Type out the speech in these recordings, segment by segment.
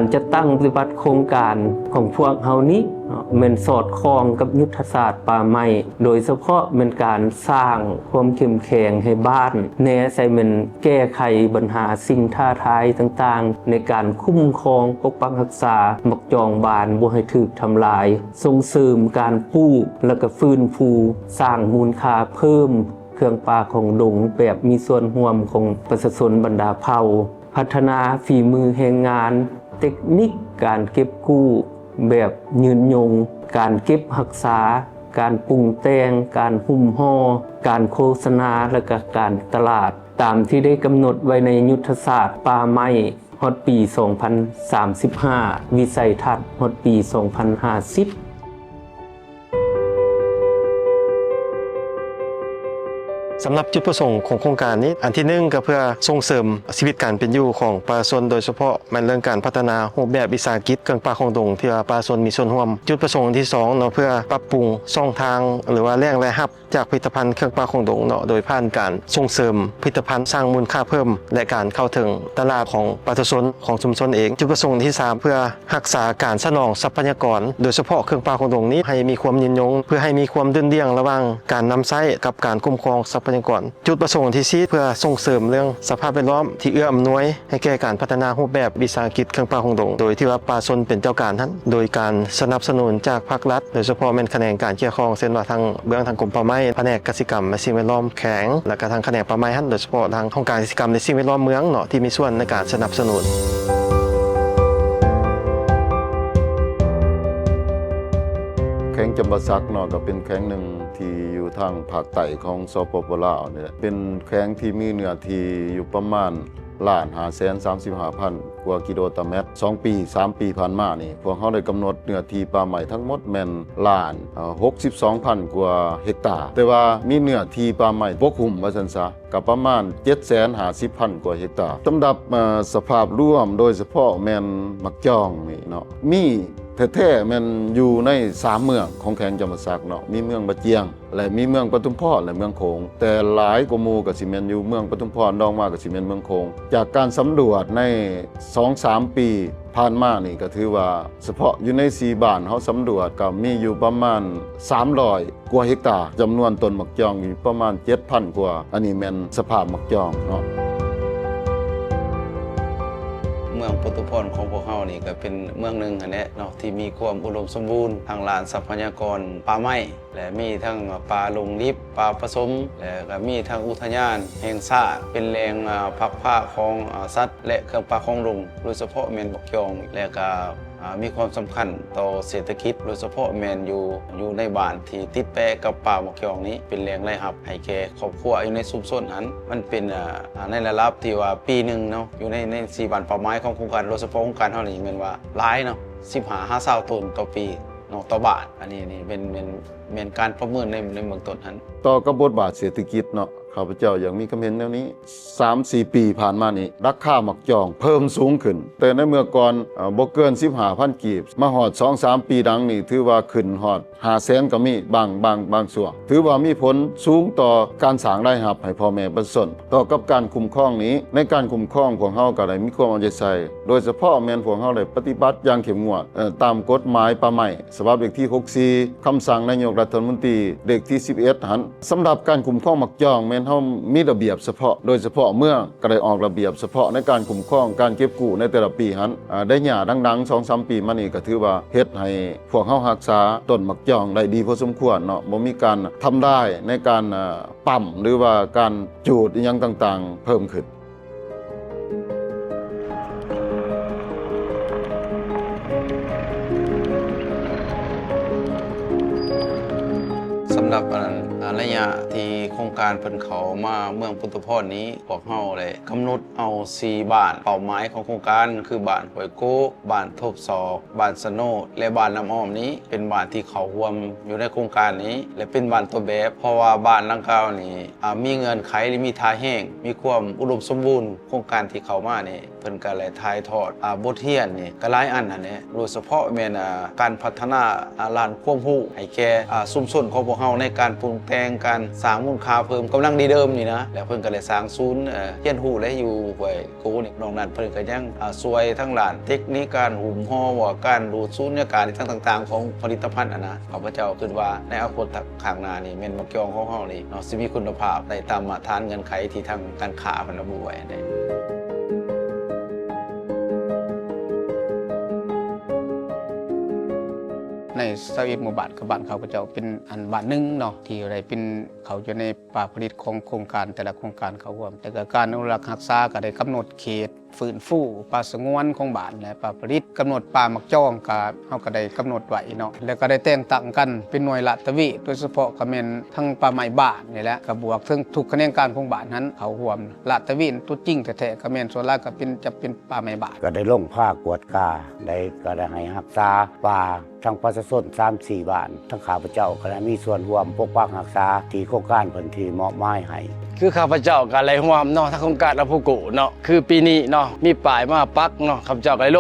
การจะตั้งปฏิบัติโครงการของพวกเฮานี้มันสอดคล้องกับยุทธศาสตร์ป่าไม้โดยเฉพาะเป็นการสร้างความเข้มแข็งให้บ้านแน่ใส่มันแก้ไขปัญหาสิ่งท้าทายต่างๆในการคุ้มครองปกปักรักษามักจองบ้านบ่ให้ถูกทำลายส่งเสริมการปลูกและก็ฟื้นฟูสร้างมูลค่าเพิ่มเครื่องป่าของดงแบบมีส่วนร่วมของประชาชนบรรดาเผ่าพัฒนาฝีมือแรงงานเทคนิคการเก็บกู้แบบยืนยงการเก็บรักษาการปรุงแต่งการหุ้มห่อการโฆษณาและก็การตลาดตามที่ได้กำหนดไว้ในยุทธศาสตร์ป่าไม้ฮอดปี 2035 วิสัยทัศน์ฮอดปี 2050สำหรับจุดประสงค์ของโครงการนี้อันที่หนึ่งก็เพื่อส่งเสริมชีวิตการเป็นอยู่ของประชาชนโดยเฉพาะมันเรื่องการพัฒนารูปแบบวิสาหกิจเครื่องป่าของดงที่ว่าประชาชนมีส่วนร่วมจุดประสงค์ที่2เนาะเพื่อปรับปรุงช่องทางหรือว่าแหล่งรายรับจากผลิตภัณฑ์เครื่องป่าของดงเนาะโดยผ่านการส่งเสริมผลิตภัณฑ์สร้างมูลค่าเพิ่มและการเข้าถึงตลาดของประชาชนของชุมชนเองจุดประสงค์ที่3เพื่อรักษาการสนองทรัพยากรโดยเฉพาะเครื่องป่าของดงนี้ให้มีความยืนยงเพื่อให้มีความดื้อเดี่ยงระหว่างการนำใช้กับการคุ้มครองทรัพยากรจุดประสงค์ที่4เพื่อส่งเสริมเรื่องสภาพแวดล้อมที่เอื้ออำนวยให้แก่การพัฒนารูปแบบวิสาหกิจเครื่องป่าของดงโดยที่ว่าประชาชนเป็นเจ้าการนั้นโดยการสนับสนุนจากภาครัฐโดยเฉพาะแม่นแขนงการเกี่ยวข้องเช่นว่าทางเบื้องทางกรมป่าไม้แผนกกสิกรรมและสิ่งแวดล้อมแข็งและก็ทางแขนงป่าไม้โดยเฉพาะทางองค์การกสิกรรมและสิ่งแวดล้อมเมืองเนาะที่มีส่วนในการสนับสนุนแข้งจำปาสักเนาะก็เป็นแข้งหนึ่งที่อยู่ทางภาคใต้ของสปป.ลาวนี่แหละเป็นแข้งที่มีเนื้อที่อยู่ประมาณ1,535,000 กว่ากิโลเมตร2 ปี 3 ปีผ่านมานี่พวกเขาได้กำหนดเนื้อที่ป่าไม้ทั้งหมดแม่น1,62,000 กว่าเฮกตาร์แต่ว่ามีเนื้อที่ป่าไม้ปกคลุมว่าซั่นซะก็ประมาณ 750,000 กว่าเฮกตาร์สำหรับสภาพรวมโดยเฉพาะแม่นมักจองนี่เนาะมีแท้ๆมันอยู่ใน3เมืองของแข้งจำปาสักเนาะมีเมืองบะเจียงและมีเมืองปทุมพรและเมืองโขงแต่หลายกว่าหมู่ก็สิแม่นอยู่เมืองปทุมพรดองมาก็สิแม่นเมืองโขงจากการสำรวจใน 2-3 ปีผ่านมานี่ก็ถือว่าเฉพาะอยู่ใน4บ้านเฮาสำรวจก็มีอยู่ประมาณ300 กว่าเฮกตาร์จำนวนต้นมักจองอยู่ประมาณ 7,000 กว่าอันนี้แม่นสภาพมักจองเนาะเมืองปทุมพรของพวกเฮานี่ก็เป็นเมืองหนึ่งแหละเนาะที่มีความอุดมสมบูรณ์ทางด้านทรัพยากรป่าไม้และมีทั้งป่าลงดิบป่าผสมและก็มีทั้งอุทยานแห่งชาติเป็นแหล่งพักผ้าของสัตว์และเครื่องป่าของดงโดยเฉพาะแม่นบักยองและก็มีความสำคัญต่อเศรษฐกิจโดยเฉพาะแมนอยู่ในบ้านที่ติดแปะกับป่าหมอกยองนี้เป็นแหล่งรายรับให้แก่ครอบครัวอยู่ในชุมชนนั้นมันเป็นในระดับที่ว่าปีหนึ่งเนาะอยู่ใน4 บ้านเป้าหมายของโครงการโดยเฉพาะโครงการเท่านี้แม่นว่าหลายเนาะ15-20 ต้นต่อปีเนาะต่อบ้านอันนี้เป็นการประเมินในเมืองต้นนั้นต่อกับบทบาทเศรษฐกิจเนาะข้าพเจ้ายังมีความเห็นแนวนี้ 3-4 ปีผ่านมานี้ราคาหมักจองเพิ่มสูงขึ้นแต่ในเมื่อก่อนบ่เกิน 15,000 กีบมาฮอด 2-3 ปีดังนี้ถือว่าขึ้นฮอด 500,000 ก็มีบางส่วนถือว่ามีผลสูงต่อการสร้างรายรับให้พ่อแม่ประชาชนต่อกับการคุ้มครองนี้ในการคุ้มครองพวกเฮาก็ได้มีความเอาใจใส่โดยเฉพาะแม่นพวกเฮาได้ปฏิบัติอย่างเข้มงวดตามกฎหมายป่าไม้ฉบับเลขที่64คำสั่งนายกรัฐมนตรีเลขที่11หันสำหรับการคุ้มครองหมักจองแม่นเฮามีระเบียบเฉพาะโดยเฉพาะเมื่อก็ได้ออกระเบียบเฉพาะในการคุ้มครองการเก็บกู้ในแต่ละปีหันได้หญ้าดังๆ 2-3 ปีมานี่ก็ถือว่าเฮ็ดให้พวกเฮารักษาต้นหมักจองได้ดีพอสมควรเนาะบ่มีการทำได้ในการปั๊มหรือว่าการจูดอีหยังต่างๆเพิ่มขึ้นสำหรับระยะที่โครงการเพิ่นเขามาเมืองปทุมพรนี้พวกเฮาเลยกำหนดเอา4 บ้านเป้าหมายของโครงการคือบ้านห้วยโก้บ้านทบศอกบ้านสะโนดและบ้านน้ำอ้อมนี้เป็นบ้านที่เขาร่วมอยู่ในโครงการนี้และเป็นบ้านตัวแบบเพราะว่าบ้านดังกล่าวนี้มีเงื่อนไขหรือมีท่าแห้งมีความอุดมสมบูรณ์โครงการที่เขามานี่เพิ่นก็เลยถ่ายทอดบทเรียนนี่ก็หลายอันนั่นแหละโดยเฉพาะแม่นการพัฒนาลานความรู้ให้แก่ชุมชนของพวกเฮาในการปรุงแต่ง งการสร้างมูลค่าเพิ่มกำลังดีเดิมนี่นะแล้วเพิ่นก็เลยสร้างศูนย์เฮียนฮู้และอยู่ห้วยโกนี่นอกนั้นเพิ่นก็ยังช่วยทั้งหลานเทคนิคการหุ้มห่อว่าการดูดสูญญากาศต่างๆของผลิตภัณฑ์นะข้าพเจ้าคิดว่าในอนาคตข้างหน้านี่แม่นมักยองของเฮานี่เนาะสิมีคุณภาพได้ตามมาตรฐานเงื่อนไขที่ทางการค้าเพิ่นระบุไว้ได้ใน21หมู่บ้านกับบ้านเขาพเจ้าเป็นอันบ้านหนึ่งเนาะที่อะไรเป็นเขาอยู่ในป่าผลิตของโครงการแต่ละโครงการเขาร่วมแต่ก็การอนุรักษ์รักษาก็ได้กำหนดเขตฟื้นฟูป่าสงวนของบ้านและป่าผลิตกำหนดป่ามักจ้องก็เฮาก็ได้กำหนดไว้เนาะแล้วก็ได้แต่งตั้งกันเป็นหน่วยละตะวิโดยเฉพาะก็แม่นทั้งป่าไม้บ้านนี่แหละก็บวกถึงทุกคะแนนการของบ้านนั้นเขาร่วมละตะวิตัวจริงแท้ๆก็แม่นส่วนหลายก็เป็นป่าไม้บ้านก็ได้ลงภาคกวดกาก็ได้ให้รักษาป่าทั้งประชาชน3-4 บ้านทั้งข้าพเจ้าก็ได้มีส่วนร่วมปกปักรักษาที่โครงการเพิ่นที่มอบหมายให้คือข้าพเจ้าก็เลยร่วมเนาะทั้งโครงการและผู้กู้เนาะคือปีนี้เนาะมีป้ายมาปักเนาะข้าพเจ้าก็เลย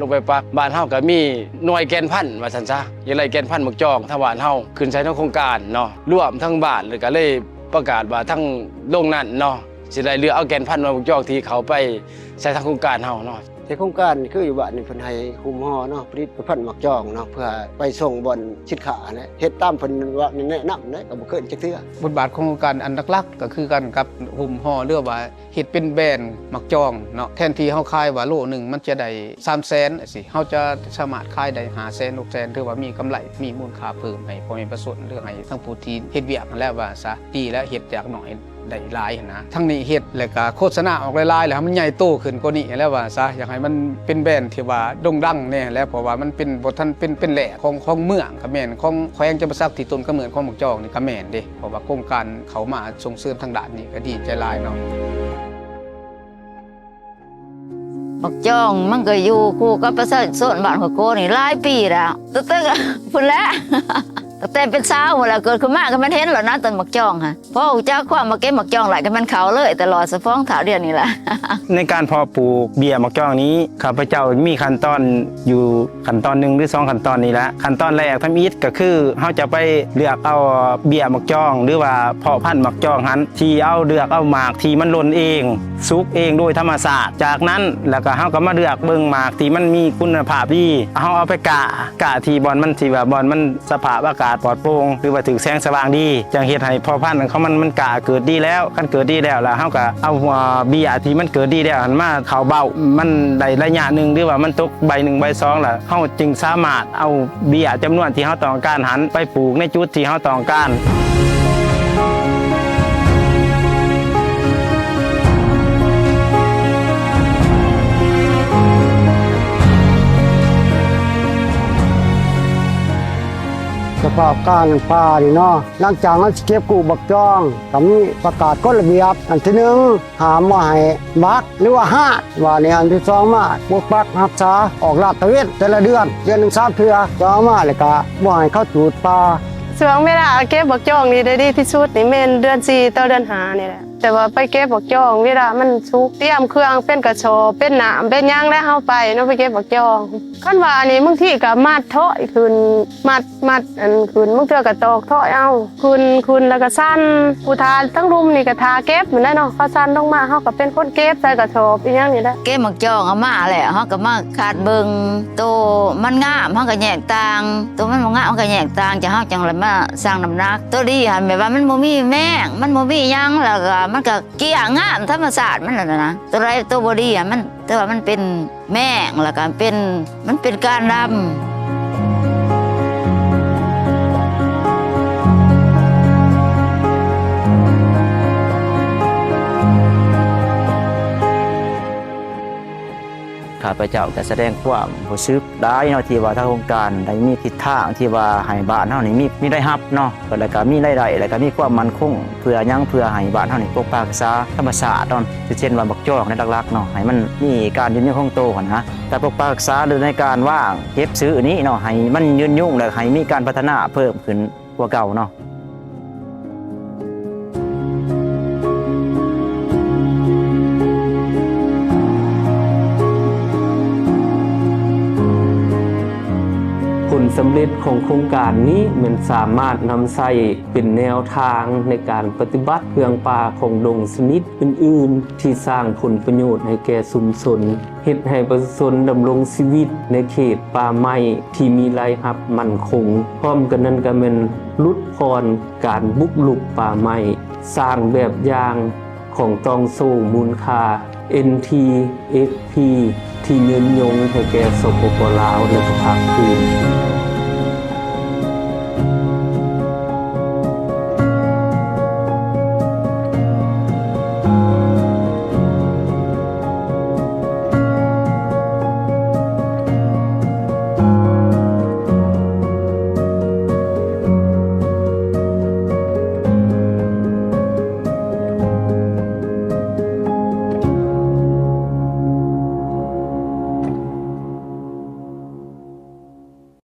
ลงไปปักบ้านเฮาก็มีหน่วยแกนพันธุ์ว่าซั่นซะอย่างไรแกนพันธุ์มักจองทางบ้านเฮาขึ้นใช้ในโครงการเนาะรวมทั้งบ้านเลยก็เลยประกาศว่าทั้งโรงนั้นเนาะสิได้เลือกเอาแกนพันธุ์มักจองที่เขาไปใช้ทางโครงการเฮาเนาะในโครงการคืออยู่บ้านนี่เพิ่นให้หุ้มห่อเนาะผลิตภัณฑ์หมักจองเนาะเพื่อไปส่งบ่อนชิดขาเนี่ยเฮ็ดตามเพิ่นว่าแนะนำนะก็บ่เคยจักเทื่อบทบาทของโครงการอันหลักๆก็คือกันกับหุ้มห่อเรือว่าเฮ็ดเป็นแบรนด์หมักจองเนาะแทนที่เฮาขายว่าโลนึงมันจะได้300,000สิเฮาจะสามารถขายได้500,000 600,000ถือว่ามีกำไรมีมูลค่าเพิ่มให้พ่อแม่ประชาชนหรือให้ทั้งผู้ที่เฮ็ดเวียกนั่นแหละว่าซะดีแล้วเฮ็ดจากน้อยได้หลายนะทั้งนี้เฮ็ดแล้วก็โฆษณาออกหลายๆแล้วมันใหญ่โตขึ้นกว่านี้แล้วว่าซะอยากให้มันเป็นแบรนด์ที่ว่าโด่งดังแน่แล้วเพราะว่ามันเป็นบ่ทันเป็นแหล่ของเมืองก็แม่นของแขวงจำปาสักที่ต้นกำเนิดของหมกจอกนี่ก็แม่นเด้เพราะว่าโครงการเขามาส่งเสริมทางด้านนี้ก็ดีใจหลายเนาะบักจ้องมันก็อยู่คู่กับประชาชนบ้านหัวโกนี่หลายปีแล้วตั้งแต่พุ่นแหละตั้งแต่เป็นสาวหมดแล้วเกิดขึ้นมาก็มันเห็นแล้วนะต้นบักจ้องค่ะเพราะเจ้าความมาเก็บบักจ้องหลายก็มันเขาเลยตลอดสะฟ้องถาวเดียวนี่แหละในการเพาะปลูกเบี้ยมักจ้องนี้ข้าพเจ้ามีขั้นตอนอยู่ขั้นตอน1หรือ2ขั้นตอนนี้ละขั้นตอนแรกทำอิฐก็คือเฮาจะไปเลือกเอาเบี้ยมักจ้องหรือว่าเพาะพันธุ์มักจ้องหันที่เอาเลือกเอาหมากที่มันหล่นเองสุกเองโดยธรรมชาติจากนั้นแล้วก็เฮาก็มาเลือกเบิ่งหมากที่มันมีคุณภาพดีเฮาเอาไปกะที่บอนมันที่ว่าบอนมันสภาพอากาศปลอดโปร่งหรือว่าถึงแสงสว่างดีจังเฮ็ดให้พ่อพันธุ์ของมันกะเกิดดีแล้วคันเกิดดีแล้วเฮาก็เอาเบี้ยที่มันเกิดดีแล้วหันมาเข้าเบ้ามันได้ระยะนึงหรือว่ามันตกใบ1ใบ2ล่ะเฮาจึงสามารถเอาเบี้ยจำนวนที่เฮาต้องการหันไปปลูกในจุดที่เฮาต้องการสภาพการป่านี่เนาะหลังจากนั้นเก็บกู้บักจองก็มีประกาศกฎระเบียบอันที่1ห้ามว่าให้บักหรือว่าห้าว่าในอันที่2มาปกปักรักษาออกลาดตระเวนแต่ละเดือนนึง3เทื่อต่อมาแล้วก็บ่ให้เข้าจูดป่าช่วงเวลาเก็บบักจองนี่ได้ดีที่สุดนี่แม่นเดือน4ต่อเดือน5นี่แหละแต่ว่าไปเก็บบักจองเวลามันสุกเตรียมเครื่องเป็นกระสอบเป็นหนามเป็นหยังแล้วเฮาไปเนาะไปเก็บบักจองคันว่านี่บางทีก็มัดเถาะขึ้นมัดอันขึ้นบางเทื่อก็ตอกเถาะเอาขึ้นแล้วก็สั่นผู้ทาทั้งรุมนี่ก็ทาเก็บเหมือนได้เนาะพอสั่นลงมาเฮาก็เป็นคนเก็บใส่กระสอบอีหยังนี่แหละเก็บบักจ้องเอามาแหละเฮาก็มาคาดเบิ่งโตมันงามเฮาก็แยกต่างตัวมันบ่งามเฮาก็แยกต่างจะเฮาจังเลยมาสร้างน้ำหนักตัวดีหั่นแบบว่ามันบ่มีแมงมันบ่มีหยังแล้วก็มันก็เกี่ยงามธรรมชาติมันนะตัวไรตัวบอดี้มันแต่ว่ามันเป็นแม่งแล้วก็มันเป็นการดำข้าพเจ้าก็แสดงความรู้สึกได้เนาะที่ว่าทางโครงการได้มีทิศทางที่ว่าให้บ้านเฮานี่มีได้รับเนาะแล้วก็มีรายได้แล้วก็มีความมั่นคงเพื่อหยังเพื่อให้บ้านเฮานี่ปกปักรักษาธรรมชาติเนาะเช่นว่าบักจอกในหลักๆเนาะให้มันมีการยืนยงคงโตก่อนนะแต่ปกปักรักษาหรือในการว่างเก็บซื้ออันนี้เนาะให้มันยืนยุ่งแล้วให้มีการพัฒนาเพิ่มขึ้นกว่าเก่าเนาะผลสำเร็จ ร็จของโครงการนี้มันสามารถนำใช้เป็นแนวทางในการปฏิบัติเพื่องป่าของดงชนิดอื่นๆที่สร้างผลประโยชน์ให้แก่ชุมชนเฮ็ดให้ประชาชนดำรงชีวิตในเขตป่าไม้ที่มีรายรับมั่นคงพร้อมกันนั้นก็เป็นลดพรการบุกรุกป่าไม้สร้างแบบอย่างของตองสู้มูลค่า NTFP ที่ยืนยงให้แก่สปปลาวและภาคพื้น